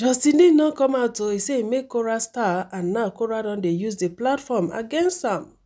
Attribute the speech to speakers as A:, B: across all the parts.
A: Justin did not come out to he say he make Korra star, and now Korra don dey use the platform against am.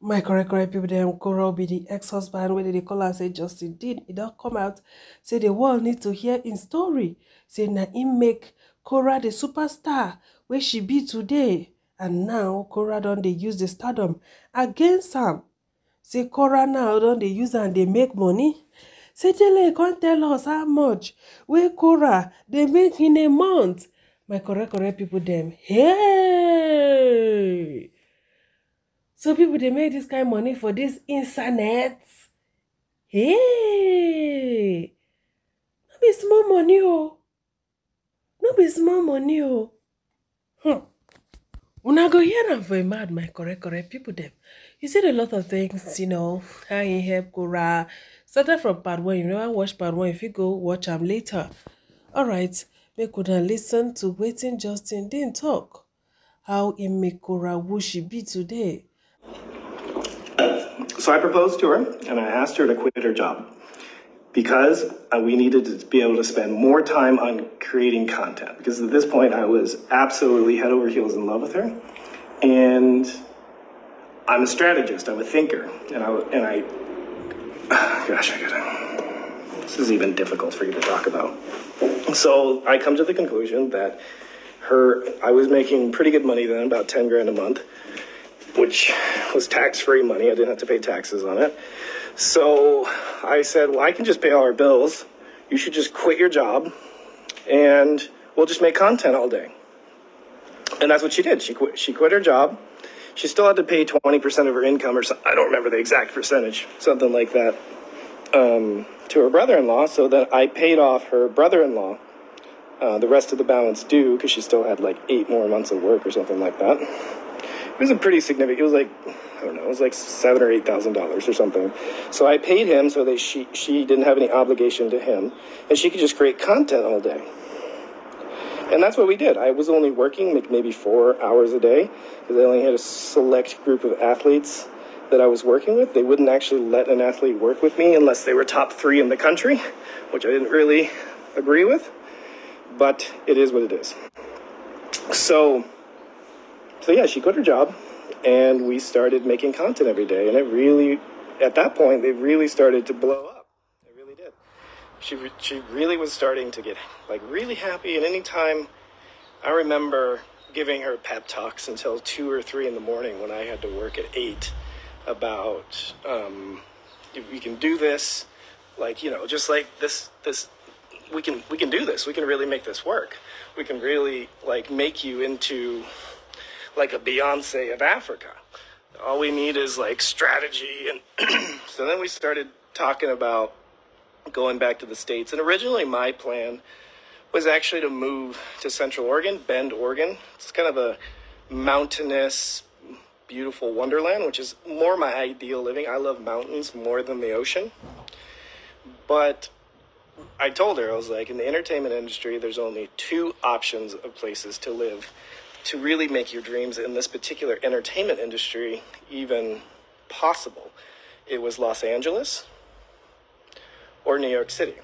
A: My correct people dem, Korra Obidi ex-husband wey dey call am say Justin Dean, e don come out say the world need to hear im story. Say na im make Korra the superstar wey she be today, and now Korra don dey use the stardom against am. Say Korra now don dey use am dey make money. Say Tele come tell us how much wey Korra dey make in a month. My correct people dem, hey! So people dey make this kind of money for this internet. Hey! No be small money oh. No be small money oh. Una go hear am for a mad, my correct people dem. You said a lot of things, how he help Korra. Started from part 1. You never watch part 1, if you go watch am later. Alright, make una listen to wetin Justin Dean talk. How he make Korra who she be today.
B: So I proposed to her and I asked her to quit her job because we needed to be able to spend more time on creating content. Because at this point I was absolutely head over heels in love with her, and I'm a strategist, I'm a thinker, this is even difficult for you to talk about. So I come to the conclusion that I was making pretty good money then, about 10 grand a month, which was tax-free money. I didn't have to pay taxes on it. So I said, well, I can just pay all our bills. You should just quit your job and we'll just make content all day. And that's what she did. She quit her job. She still had to pay 20% of her income or something. I don't remember the exact percentage, something like that, to her brother-in-law. So that I paid off her brother-in-law the rest of the balance due, because she still had like 8 more months of work or something like that. It was a pretty significant, it was like, I don't know, it was like $7,000 or $8,000 or something. So I paid him so that she didn't have any obligation to him, and she could just create content all day. And that's what we did. I was only working maybe 4 hours a day, because I only had a select group of athletes that I was working with. They wouldn't actually let an athlete work with me unless they were top 3 in the country, which I didn't really agree with, but it is what it is. So yeah, she quit her job, and we started making content every day. And it really, at that point, they really started to blow up. They really did. She really was starting to get like really happy. And anytime, I remember giving her pep talks until 2 or 3 in the morning when I had to work at 8 about, we can do this, like, just like this, we can do this. We can really make this work. We can really like make you into like a Beyonce of Africa. All we need is like strategy. And so then we started talking about going back to the States. And originally my plan was actually to move to Central Oregon, Bend, Oregon. It's kind of a mountainous, beautiful wonderland, which is more my ideal living. I love mountains more than the ocean. But I told her, I was like, in the entertainment industry, there's only 2 options of places to live to really make your dreams in this particular entertainment industry even possible. It was Los Angeles or New York City.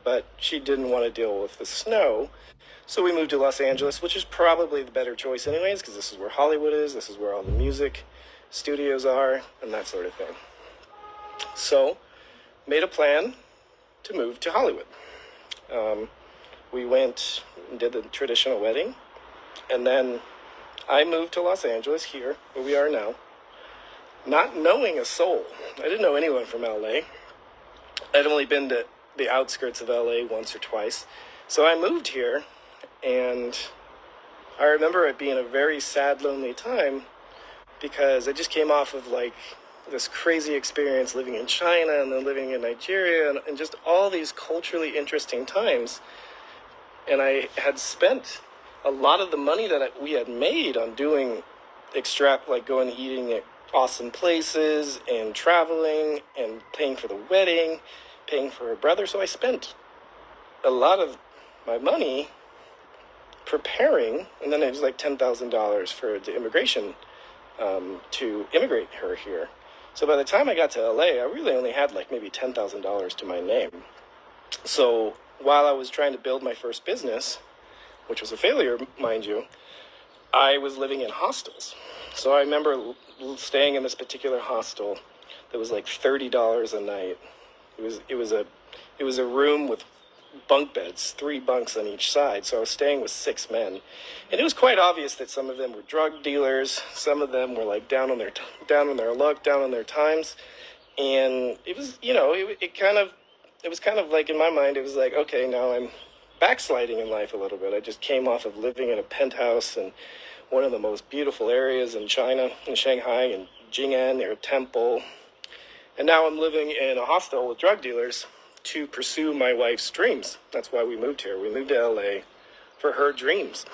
B: But she didn't want to deal with the snow, so we moved to Los Angeles, which is probably the better choice anyways, because this is where Hollywood is, this is where all the music studios are, and that sort of thing. So, made a plan to move to Hollywood. We went and did the traditional wedding. And then I moved to Los Angeles, here, where we are now, not knowing a soul. I didn't know anyone from LA. I'd only been to the outskirts of LA once or twice. So I moved here, and I remember it being a very sad, lonely time, because I just came off of like this crazy experience living in China and then living in Nigeria and just all these culturally interesting times. And I had spent a lot of the money that we had made on doing like going eating at awesome places and traveling and paying for the wedding, paying for her brother. So I spent a lot of my money preparing, and then it was like $10,000 for the immigration to immigrate her here. So by the time I got to LA, I really only had like maybe $10,000 to my name. So while I was trying to build my first business, which was a failure, mind you, I was living in hostels. So I remember staying in this particular hostel that was like $30 a night. It was a room with bunk beds, 3 bunks on each side. So I was staying with 6 men, and it was quite obvious that some of them were drug dealers, some of them were like down on their luck, down on their times, and it was, it was kind of like, in my mind, it was like, okay, now I'm backsliding in life a little bit. I just came off of living in a penthouse in one of the most beautiful areas in China, in Shanghai, in Jing'an, near a temple. And now I'm living in a hostel with drug dealers to pursue my wife's dreams. That's why we moved here. We moved to LA for her dreams.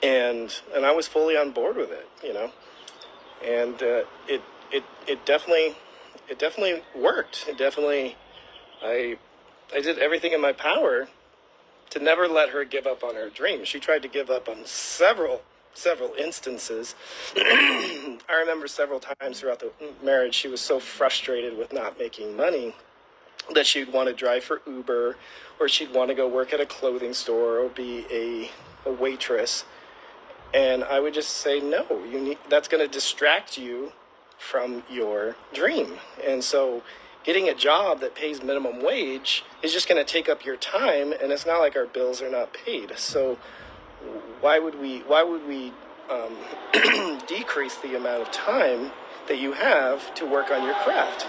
B: And I was fully on board with it, you know. And it definitely worked. I did everything in my power to never let her give up on her dreams. She tried to give up on several instances. I remember several times throughout the marriage, she was so frustrated with not making money that she'd want to drive for Uber, or she'd want to go work at a clothing store or be a waitress. And I would just say, no, that's going to distract you from your dream. And so getting a job that pays minimum wage is just going to take up your time, and it's not like our bills are not paid. So why would we decrease the amount of time that you have to work on your craft?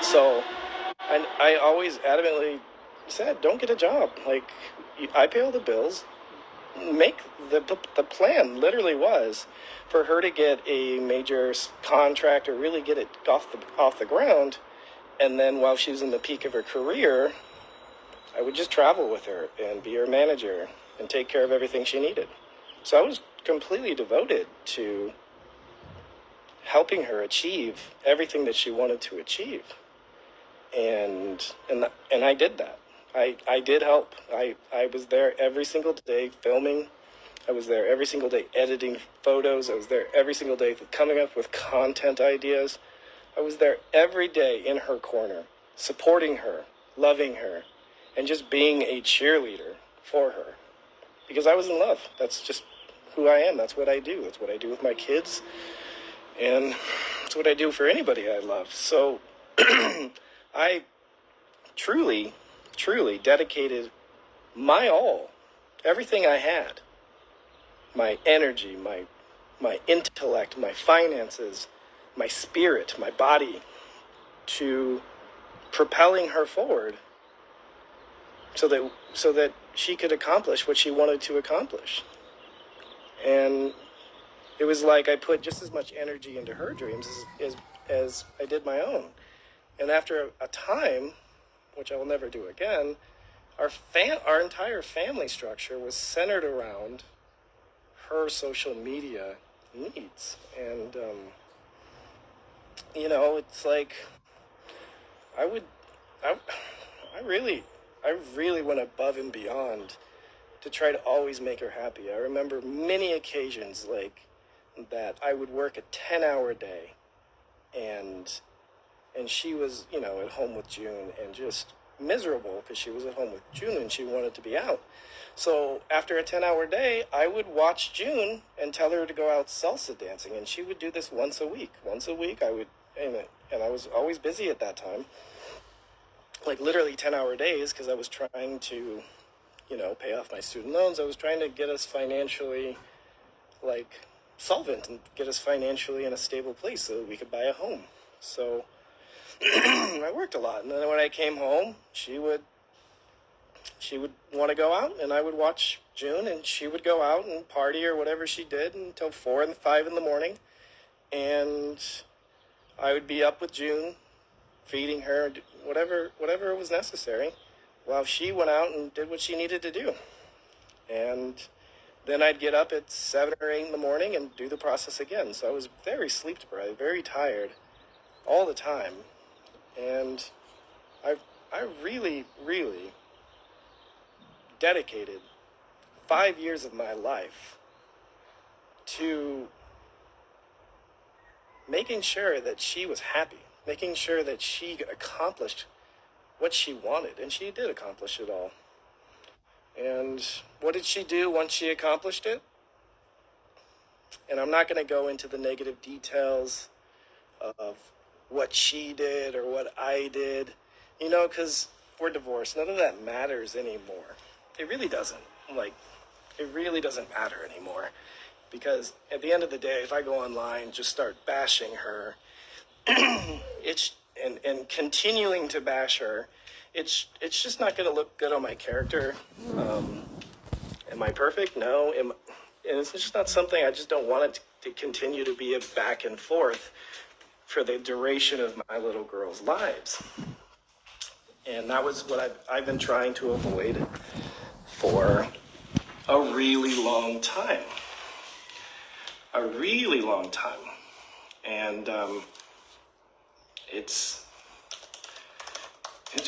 B: So I always adamantly said, don't get a job. Like, I pay all the bills. Make the plan was for her to get a major contract, or really get it off the ground. And then while she was in the peak of her career, I would just travel with her and be her manager and take care of everything she needed. So I was completely devoted to helping her achieve everything that she wanted to achieve. And I did that. I did help. I was there every single day filming. I was there every single day editing photos. I was there every single day coming up with content ideas. I was there every day in her corner, supporting her, loving her, and just being a cheerleader for her. Because I was in love. That's just who I am. That's what I do. That's what I do with my kids. And it's what I do for anybody I love. So I truly dedicated my all, everything I had, my energy, my intellect, my finances, my spirit, my body, to propelling her forward so that she could accomplish what she wanted to accomplish. And it was like I put just as much energy into her dreams as I did my own. And after a time, which I will never do again, our entire family structure was centered around her social media needs. And it's like I really went above and beyond to try to always make her happy. I remember many occasions like that I would work a 10-hour day, and she was, at home with June, and just miserable because she was at home with June and she wanted to be out. So after a 10-hour day, I would watch June and tell her to go out salsa dancing, and she would do this once a week. I would, and I was always busy at that time, like literally 10-hour days, because I was trying to, pay off my student loans. I was trying to get us financially, like, solvent, and get us financially in a stable place so that we could buy a home. So I worked a lot, and then when I came home, she would want to go out, and I would watch June, and she would go out and party or whatever she did until 4 and 5 in the morning, and I would be up with June, feeding her, whatever was necessary, while she went out and did what she needed to do. And then I'd get up at 7 or 8 in the morning and do the process again. So I was very sleep deprived, very tired all the time. And I really dedicated 5 years of my life to making sure that she was happy, making sure that she accomplished what she wanted, and she did accomplish it all. And what did she do once she accomplished it? And I'm not going to go into the negative details of what she did or what I did, because we're divorced. None of that matters anymore. It really doesn't. It really doesn't matter anymore. Because at the end of the day, if I go online, just start bashing her, and continuing to bash her, it's just not going to look good on my character. Am I perfect? No. And it's just not something. I just don't want it to continue to be a back and forth for the duration of my little girls' lives. And that was what I've been trying to avoid for a really long time. A really long time. And it's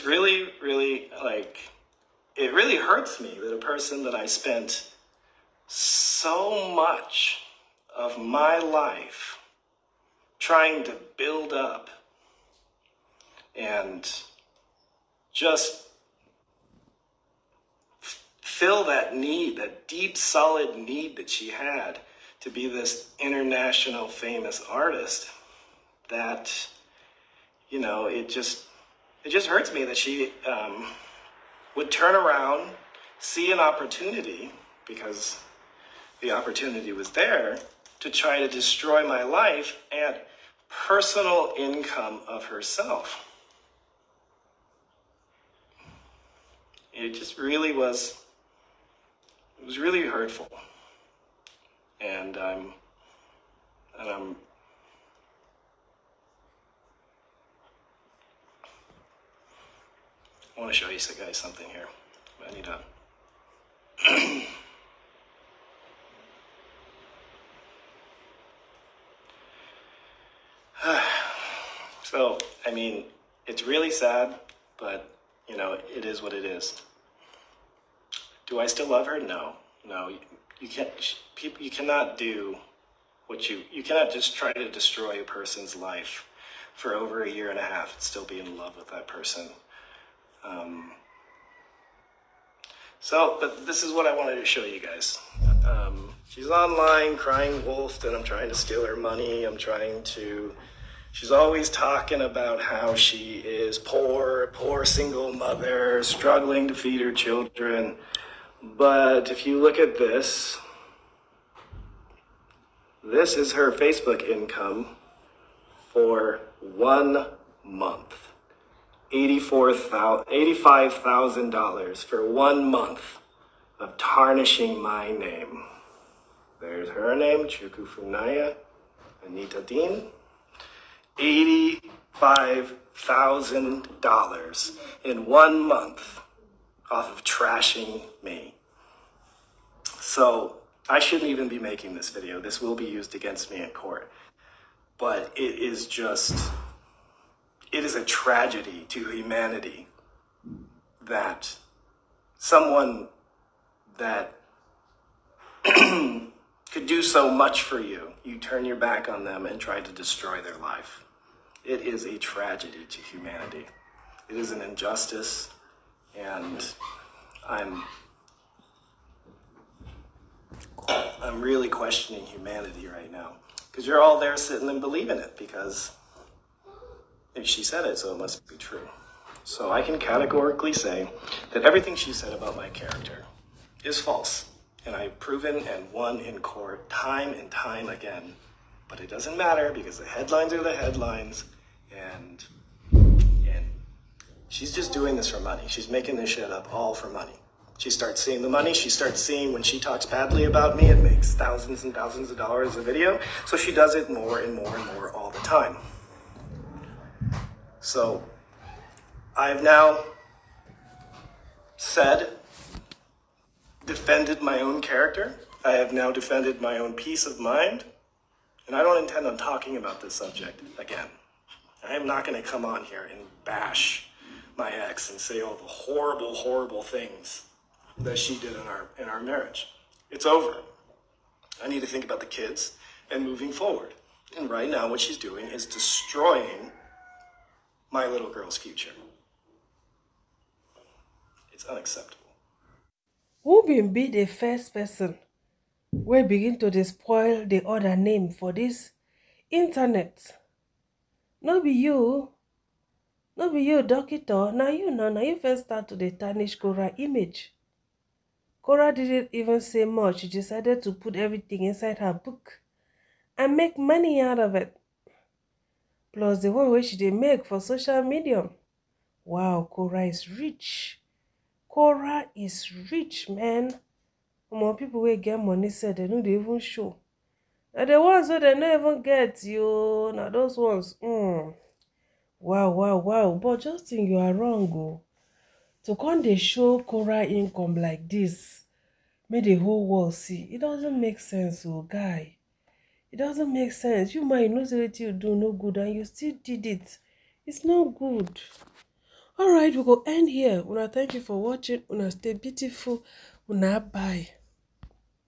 B: really, really, it really hurts me that a person that I spent so much of my life trying to build up and just fill that need, that deep, solid need that she had to be this international famous artist, that, it just hurts me that she would turn around, see an opportunity, because the opportunity was there, to try to destroy my life and personal income of herself. It just really was, it was really hurtful. And I want to show you guys something here. I need to. So, it's really sad, but, it is what it is. Do I still love her? No. You can't, you cannot do what you cannot just try to destroy a person's life for over a year and a half and still be in love with that person. But this is what I wanted to show you guys. She's online crying wolf that I'm trying to steal her money. She's always talking about how she is poor single mother, struggling to feed her children. But if you look at this is her Facebook income for 1 month. $85,000 for 1 month of tarnishing my name. There's her name, Chuku Funaya, Anita Dean. $85,000 in 1 month off of trashing me. So I shouldn't even be making this video. This will be used against me in court. But it is a tragedy to humanity that someone that could do so much for you, you turn your back on them and try to destroy their life. It is a tragedy to humanity. It is an injustice, and I'm really questioning humanity right now, because you're all there sitting and believing it, because if she said it, so it must be true. So I can categorically say that everything she said about my character is false, and I've proven and won in court time and time again. But it doesn't matter, because the headlines are the headlines, and she's just doing this for money. She's making this shit up all for money. She starts seeing the money. She starts seeing when she talks badly about me, it makes thousands and thousands of dollars a video. So she does it more and more and more all the time. So I've now defended my own character. I have now defended my own peace of mind. And I don't intend on talking about this subject again. I am not going to come on here and bash my ex and say all the horrible, horrible things that she did in our marriage. It's over. I need to think about the kids and moving forward. And right now, what she's doing is destroying my little girl's future. It's unacceptable.
A: Who been be the first person wey begin to dey spoil the other name for this internet? No be you. No be you, doctor. Now you know, now you first start to dey tarnish Korra image. Korra didn't even say much. She decided to put everything inside her book and make money out of it. Plus the one wey she dey make for social media. Wow, Korra is rich. Korra is rich, man. More people wey get money said they no dey even show. Now the ones wey they no even get you. Now those ones. Wow. But Justin, you are wrong, oh. To come dey show Korra income like this, make the whole world see. It doesn't make sense, oh guy. It doesn't make sense. You might know what you do no good and you still did it. It's not good. Alright, we go end here. Una thank you for watching. Una stay beautiful. Una bye.